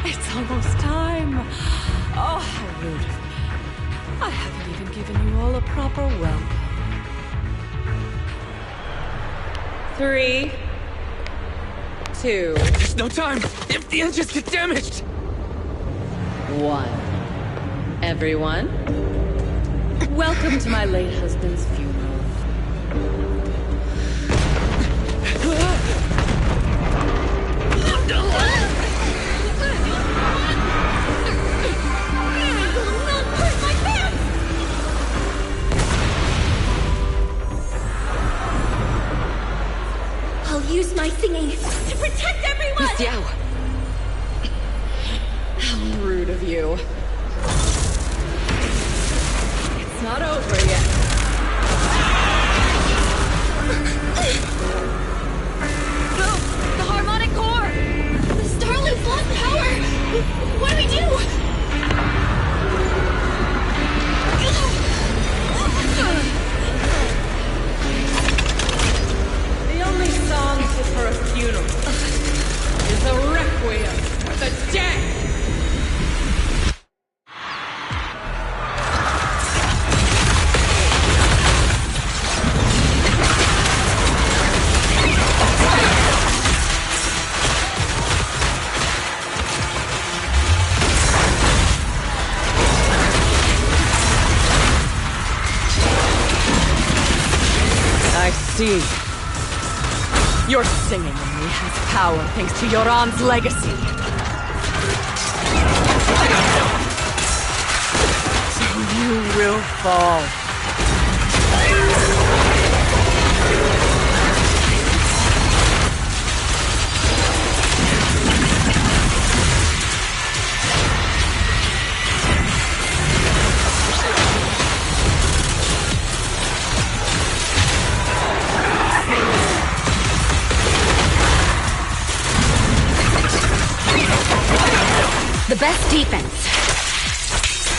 It's almost time. Oh, how rude of me. I haven't even given you all a proper welcome. 3, 2... There's no time! If the engines get damaged! 1. Everyone, welcome to my late husband's funeral. I'll use my singing to protect everyone! Miss Yao! How rude of you. It's not over yet. No! The harmonic core! The Starloop's lost power! What do we do? The only song fit for a funeral is a requiem for the dead! I see. Your singing in me has power thanks to Yoran's legacy. So you will fall. The best defense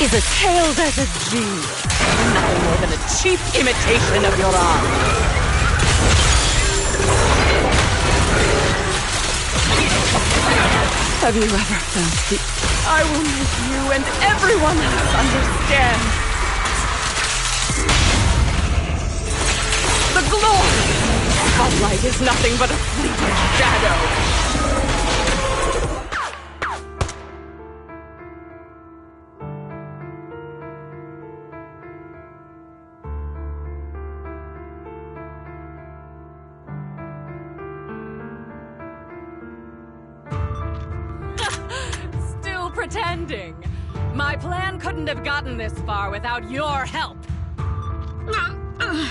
is a Hailed as a genius, nothing more than a cheap imitation of Yoran. Have you ever felt the... I will make you and everyone else understand. The glory! Spotlight is nothing but a fleeting shadow. Still pretending. My plan couldn't have gotten this far without your help. Evelyn!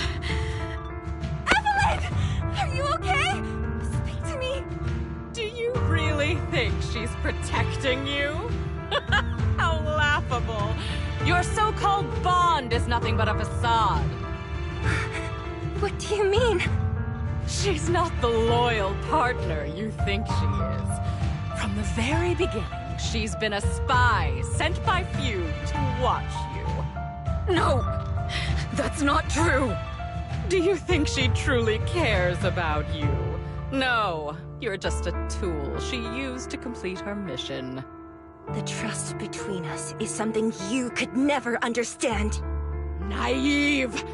Are you okay? Speak to me. Do you really think she's protecting you? How laughable. Your so-called bond is nothing but a facade. What do you mean? She's not the loyal partner you think she is. From the very beginning, she's been a spy sent by few to watch you. No! That's not true! Do you think she truly cares about you? No, you're just a tool she used to complete her mission. The trust between us is something you could never understand. Naive!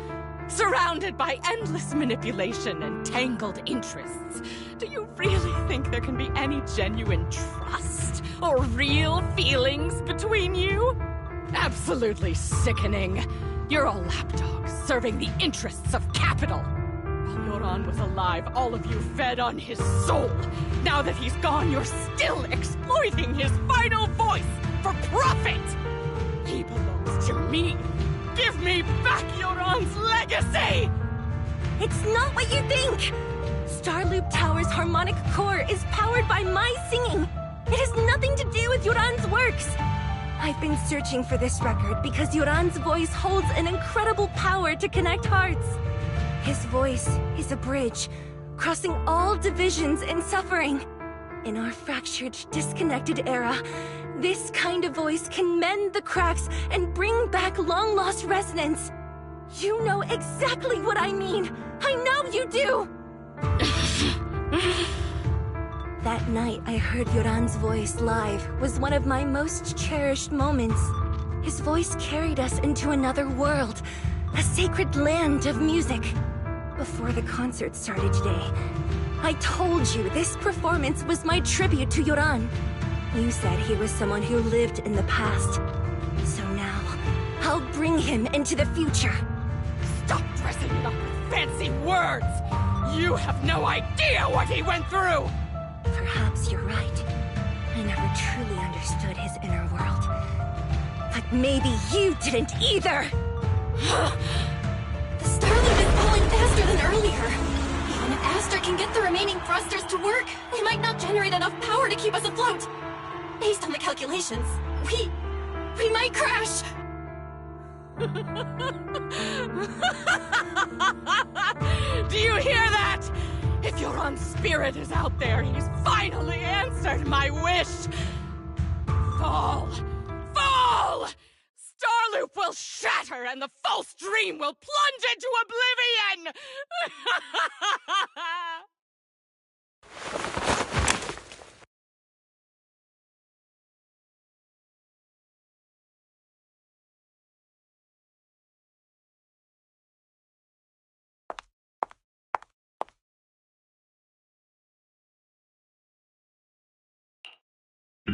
Surrounded by endless manipulation and tangled interests. Do you really think there can be any genuine trust or real feelings between you? Absolutely sickening. You're a lapdog serving the interests of capital. While Yoran was alive, all of you fed on his soul. Now that he's gone, you're still exploiting his final voice for profit. He belongs to me. Give me back Yoran's legacy! It's not what you think! Starloop Tower's harmonic core is powered by my singing. It has nothing to do with Yoran's works. I've been searching for this record because Yoran's voice holds an incredible power to connect hearts. His voice is a bridge, crossing all divisions and suffering. In our fractured, disconnected era, this kind of voice can mend the cracks and bring back long-lost resonance. You know exactly what I mean. I know you do! That night I heard Yoran's voice live was one of my most cherished moments. His voice carried us into another world, a sacred land of music. Before the concert started today, I told you this performance was my tribute to Yoran. You said he was someone who lived in the past. So now, I'll bring him into the future. Stop dressing it up with fancy words! You have no idea what he went through! Perhaps you're right. I never truly understood his inner world. But maybe you didn't either! The Starloop is pulling faster than earlier. Even if Aster can get the remaining thrusters to work, it might not generate enough power to keep us afloat. Based on the calculations, we might crash! Do you hear that? If Yoran's spirit is out there, he's finally answered my wish! Fall! Fall! Starloop will shatter and the false dream will plunge into oblivion!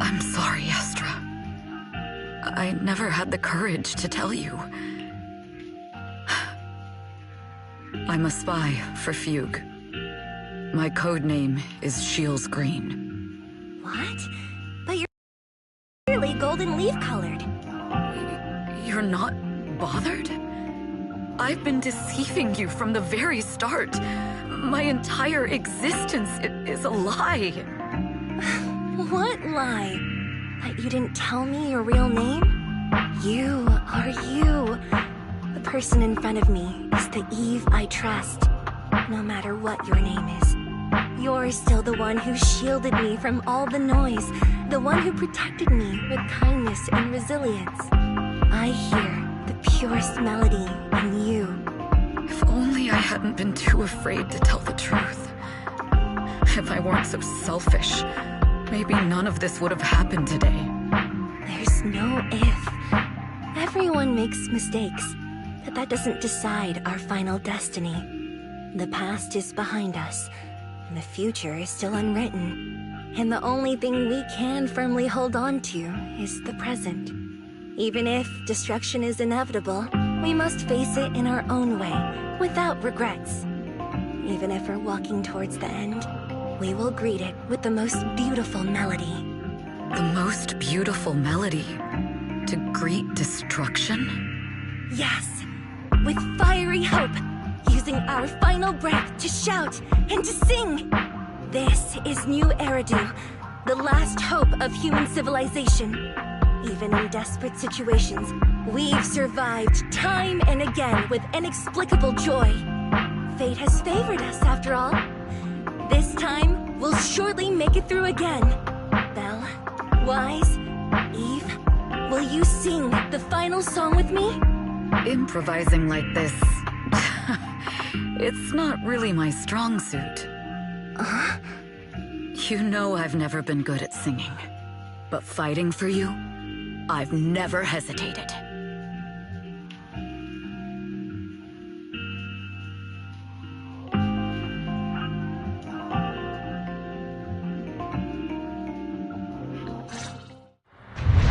I'm sorry, Astra. I never had the courage to tell you. I'm a spy for Fugue. My code name is Shields Green. What? But you're clearly golden leaf-colored. You're not bothered? I've been deceiving you from the very start. My entire existence is a lie. What lie? That you didn't tell me your real name? You are you. The person in front of me is the Eve I trust. No matter what your name is. You're still the one who shielded me from all the noise. The one who protected me with kindness and resilience. I hear the purest melody in you. If only I hadn't been too afraid to tell the truth. If I weren't so selfish, maybe none of this would have happened today. There's no if. Everyone makes mistakes, but that doesn't decide our final destiny. The past is behind us, and the future is still unwritten. And the only thing we can firmly hold on to is the present. Even if destruction is inevitable, we must face it in our own way, without regrets. Even if we're walking towards the end, we will greet it with the most beautiful melody. The most beautiful melody? To greet destruction? Yes, with fiery hope, using our final breath to shout and to sing. This is New Eridu, the last hope of human civilization. Even in desperate situations, we've survived time and again with inexplicable joy. Fate has favored us after all. This time, we'll surely make it through again. Belle, Wise, Eve, will you sing the final song with me? Improvising like this... it's not really my strong suit. You know I've never been good at singing. But fighting for you, I've never hesitated.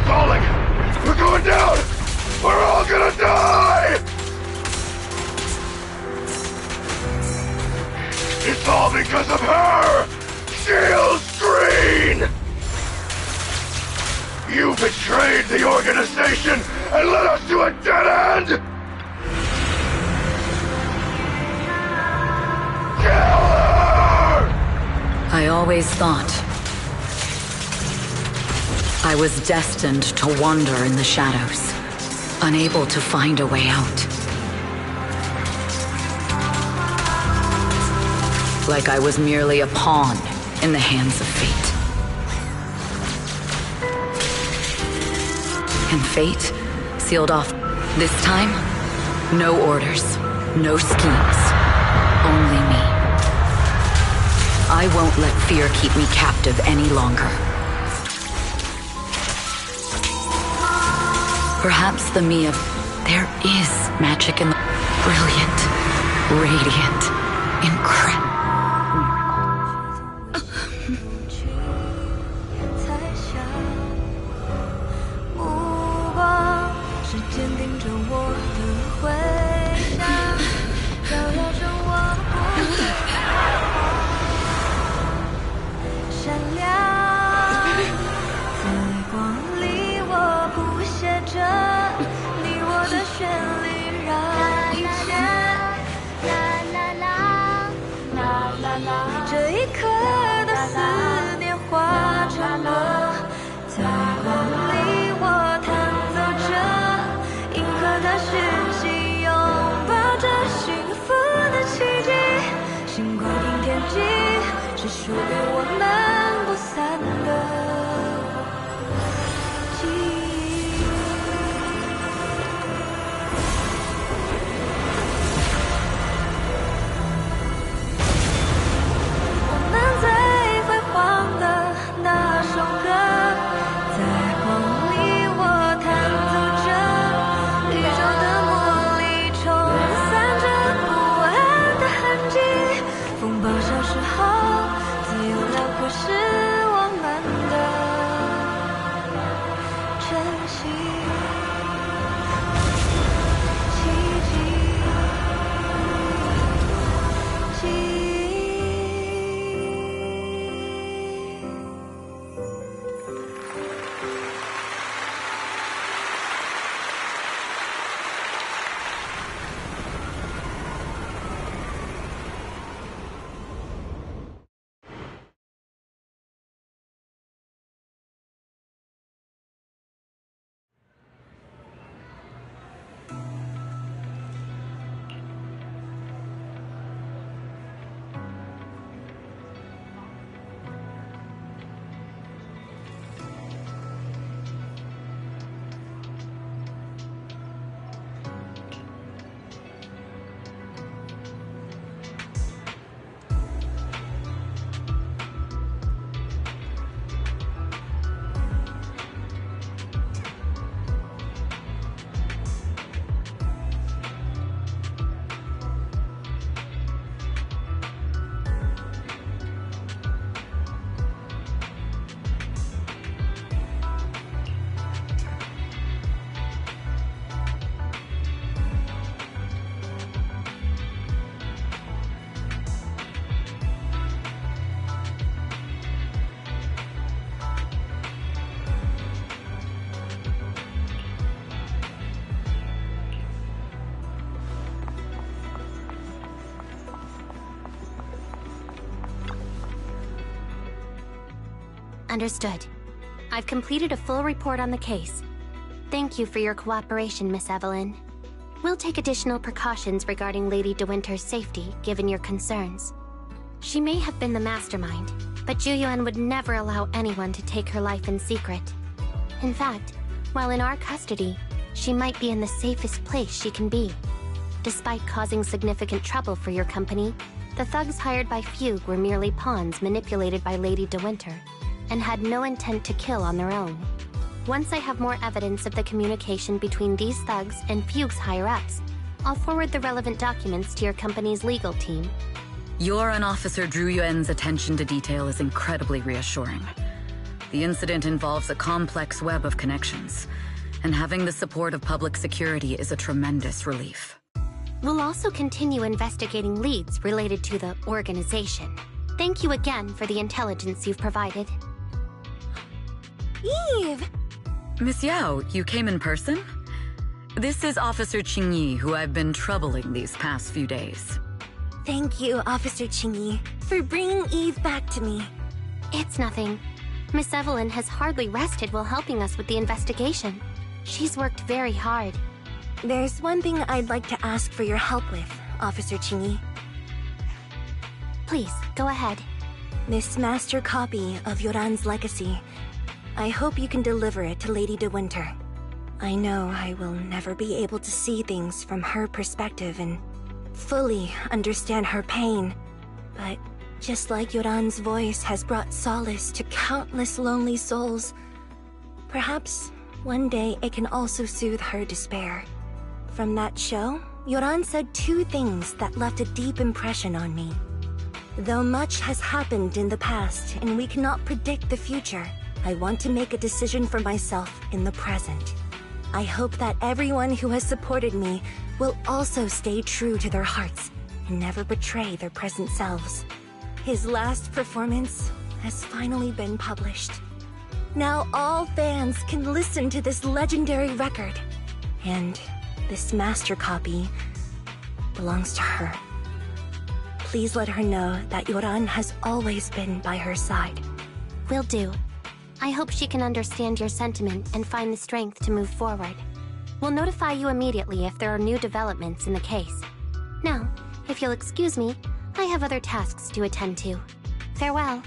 Falling! We're going down! We're all gonna die! It's all because of her! Shields Green! You betrayed the organization and led us to a dead end! Kill her! I always thought I was destined to wander in the shadows, unable to find a way out. Like I was merely a pawn in the hands of fate. And fate sealed off this time. No orders, no schemes, only me. I won't let fear keep me captive any longer. Perhaps the me of there is magic in the brilliant, radiant, incredible. 这一刻的思念化成了，在光里我弹奏着，银河的讯息拥抱着幸福的奇迹，星光映天际，是属于我们不散的。 Understood. I've completed a full report on the case. Thank you for your cooperation, Miss Evelyn. We'll take additional precautions regarding Lady De Winter's safety, given your concerns. She may have been the mastermind, but Juyuan would never allow anyone to take her life in secret. In fact, while in our custody, she might be in the safest place she can be. Despite causing significant trouble for your company, the thugs hired by Fugue were merely pawns manipulated by Lady De Winter, and had no intent to kill on their own. Once I have more evidence of the communication between these thugs and Fugue's higher-ups, I'll forward the relevant documents to your company's legal team. Your and Officer Zhu Yuan's attention to detail is incredibly reassuring. The incident involves a complex web of connections, and having the support of public security is a tremendous relief. We'll also continue investigating leads related to the organization. Thank you again for the intelligence you've provided. Eve! Miss Yao, you came in person? This is Officer Qingyi, who I've been troubling these past few days. Thank you, Officer Qingyi, for bringing Eve back to me. It's nothing. Miss Evelyn has hardly rested while helping us with the investigation. She's worked very hard. There's one thing I'd like to ask for your help with, Officer Qingyi. Please, go ahead. This master copy of Yoran's legacy. I hope you can deliver it to Lady De Winter. I know I will never be able to see things from her perspective and fully understand her pain, but Just like Yoran's voice has brought solace to countless lonely souls, perhaps one day it can also soothe her despair. From that show, Yoran said two things that left a deep impression on me. Though much has happened in the past and we cannot predict the future, I want to make a decision for myself in the present. I hope that everyone who has supported me will also stay true to their hearts and never betray their present selves. His last performance has finally been published. Now all fans can listen to this legendary record. And this master copy belongs to her. Please let her know that Yoran has always been by her side. Will do. I hope she can understand your sentiment and find the strength to move forward. We'll notify you immediately if there are new developments in the case. Now, if you'll excuse me, I have other tasks to attend to. Farewell.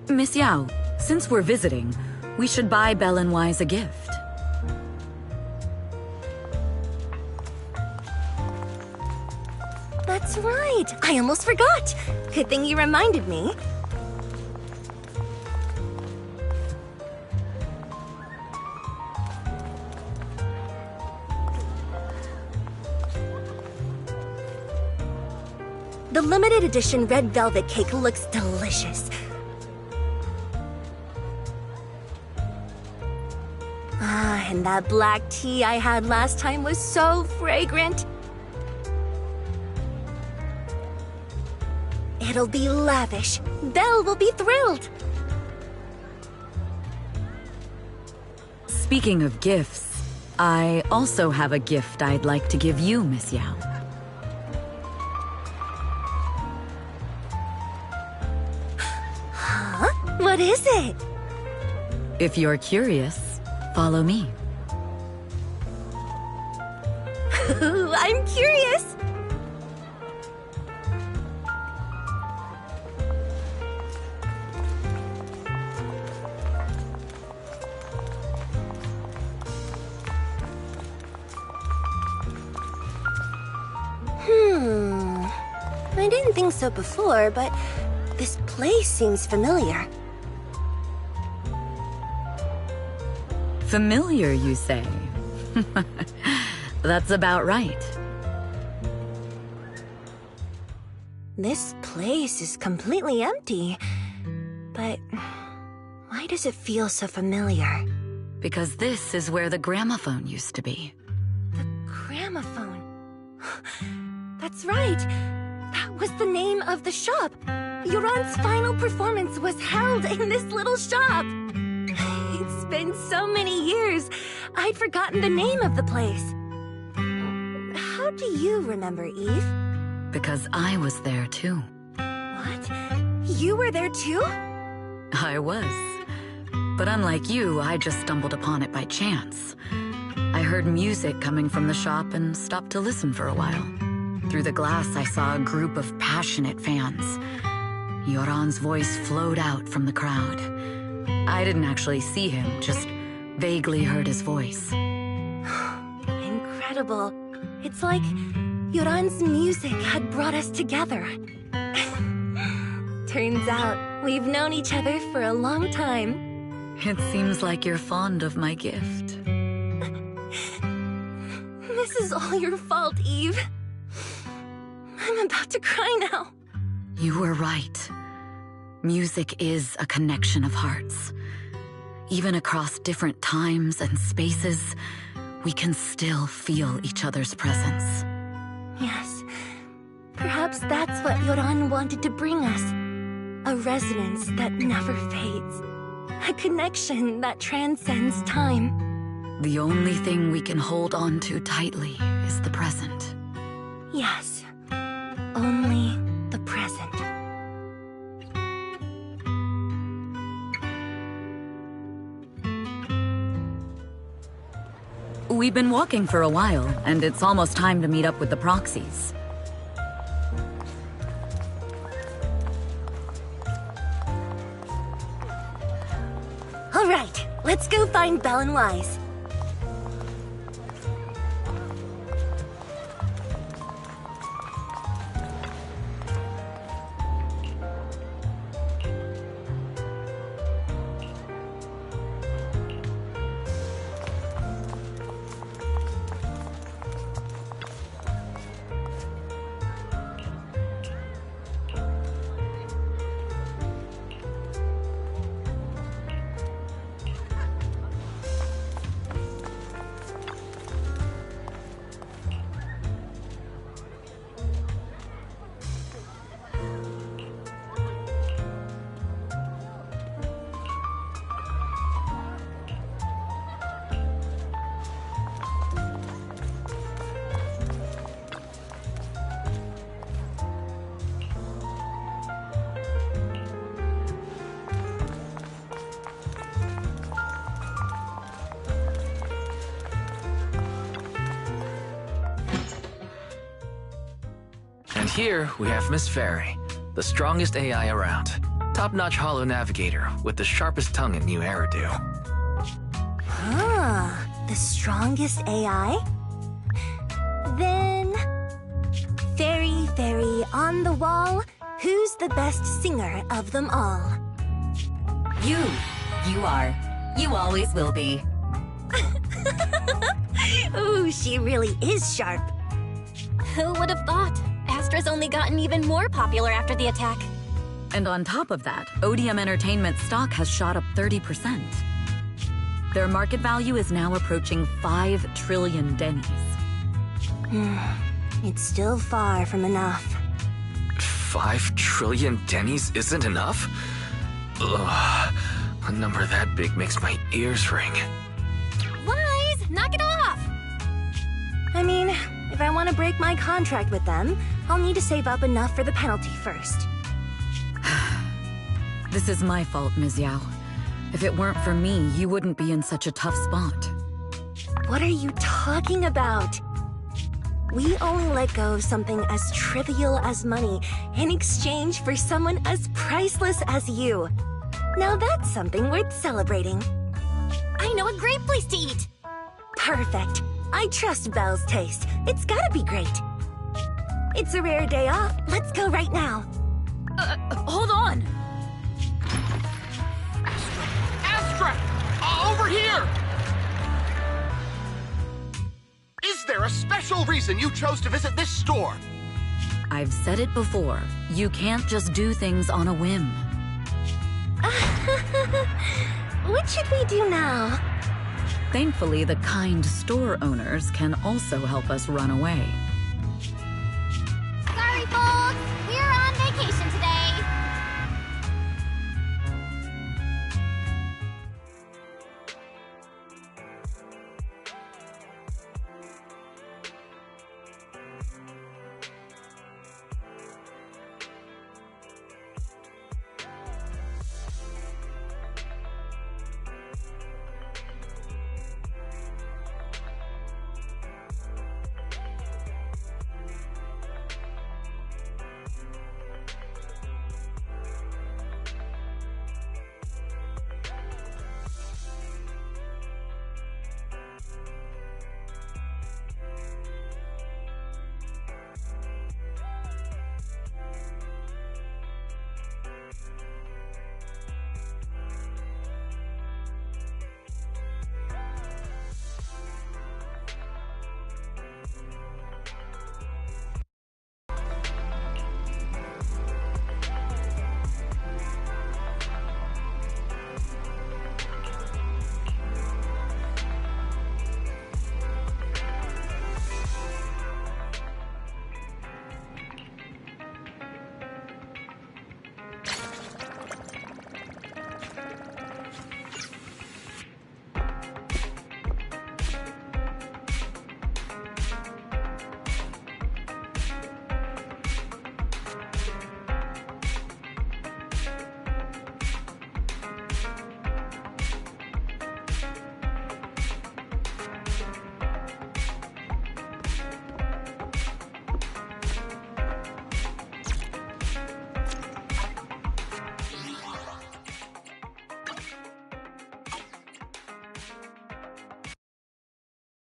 Miss Yao, since we're visiting, we should buy Belle and Wise a gift. That's right! I almost forgot! Good thing you reminded me. The limited edition red velvet cake looks delicious. Ah, and that black tea I had last time was so fragrant. It'll be lavish. Belle will be thrilled. Speaking of gifts, I also have a gift I'd like to give you, Miss Yao. If you're curious, follow me. I'm curious! I didn't think so before, but this place seems familiar. Familiar, you say? That's about right. This place is completely empty. But why does it feel so familiar? Because this is where the gramophone used to be. The gramophone. That's right. That was the name of the shop. Yoran's final performance was held in this little shop. It's been so many years, I'd forgotten the name of the place. How do you remember, Eve? Because I was there too. What? You were there too? I was. But unlike you, I just stumbled upon it by chance. I heard music coming from the shop and stopped to listen for a while. Through the glass, I saw a group of passionate fans. Yoran's voice flowed out from the crowd. I didn't actually see him, just vaguely heard his voice. Incredible. It's like Yoran's music had brought us together. Turns out, we've known each other for a long time. It seems like you're fond of my gift. This is all your fault, Eve. I'm about to cry now. You were right. Music is a connection of hearts. Even across different times and spaces, we can still feel each other's presence. Yes. Perhaps that's what Yoran wanted to bring us. A resonance that never fades. A connection that transcends time. The only thing we can hold on to tightly is the present. Yes. Only the present. We've been walking for a while, and it's almost time to meet up with the proxies. All right, let's go find Belle and Wise. And here we have Miss Fairy, the strongest AI around. Top-notch holo navigator with the sharpest tongue in New Eridu. Ah, the strongest AI? Then... Fairy, on the wall, who's the best singer of them all? You. You are. You always will be. Ooh, she really is sharp. Who would have thought? Astra's only gotten even more popular after the attack. And on top of that, Odium Entertainment stock has shot up 30%. Their market value is now approaching 5 trillion dennies. It's still far from enough. 5 trillion dennies isn't enough? Ugh, a number that big makes my ears ring. Wise, knock it off! I mean, if I want to break my contract with them, I'll need to save up enough for the penalty first. This is my fault, Ms. Yao. If it weren't for me, you wouldn't be in such a tough spot. What are you talking about? We only let go of something as trivial as money in exchange for someone as priceless as you. Now that's something worth celebrating. I know a great place to eat! Perfect. I trust Belle's taste. It's gotta be great. It's a rare day off. Let's go right now. Hold on! Astra! Over here! Is there a special reason you chose to visit this store? I've said it before. You can't just do things on a whim. What should we do now? Thankfully, the kind store owners can also help us run away.